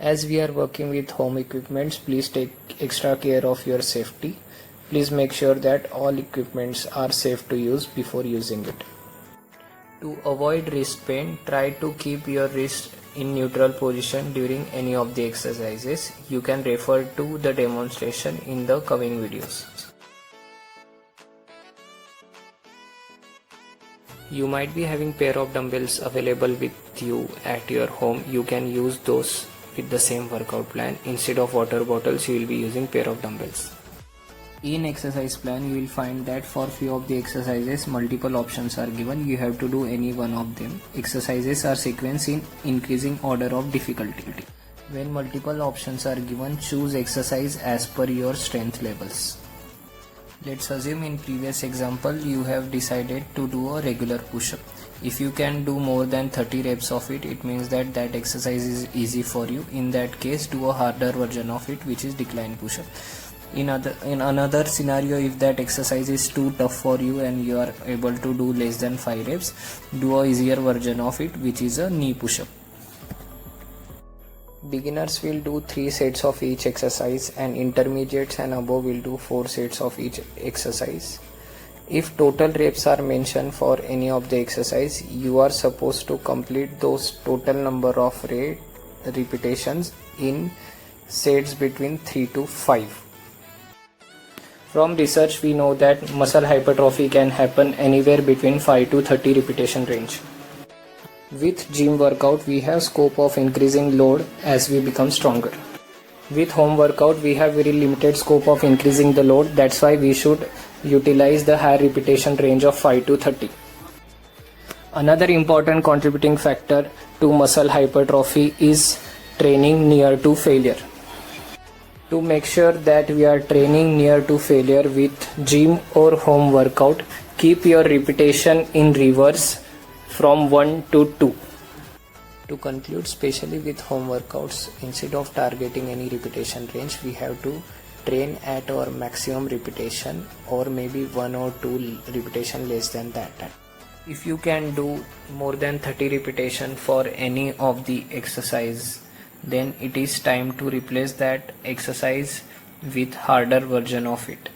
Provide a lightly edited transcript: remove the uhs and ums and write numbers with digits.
As we are working with home equipments, please take extra care of your safety. Please make sure that all equipments are safe to use before using it. To avoid wrist pain, try to keep your wrist in neutral position during any of the exercises. You can refer to the demonstration in the coming videos. You might be having pair of dumbbells available with you at your home. You can use those with the same workout plan. Instead of water bottles, you will be using pair of dumbbells. In exercise plan, you will find that for few of the exercises, multiple options are given. You have to do any one of them. Exercises are sequenced in increasing order of difficulty. When multiple options are given, choose exercise as per your strength levels. Let's assume in previous example, you have decided to do a regular push-up. If you can do more than 30 reps of it, it means that that exercise is easy for you. In that case, do a harder version of it, which is decline push-up. In another scenario, if that exercise is too tough for you and you are able to do less than 5 reps, do a easier version of it, which is a knee push-up. Beginners will do 3 sets of each exercise, and intermediates and above will do 4 sets of each exercise. If total reps are mentioned for any of the exercise, you are supposed to complete those total number of repetitions in sets between 3 to 5. From research, we know that muscle hypertrophy can happen anywhere between 5 to 30 repetition range. With gym workout, we have scope of increasing load as we become stronger. With home workout, we have very limited scope of increasing the load. That's why we should utilize the higher repetition range of 5 to 30. Another important contributing factor to muscle hypertrophy is training near to failure. To make sure that we are training near to failure with gym or home workout, keep your repetition in reverse from 1 to 2. To conclude, especially with home workouts, instead of targeting any repetition range, we have to train at our maximum repetition, or maybe 1 or 2 repetition less than that. If you can do more than 30 repetition for any of the exercise, then it is time to replace that exercise with harder version of it.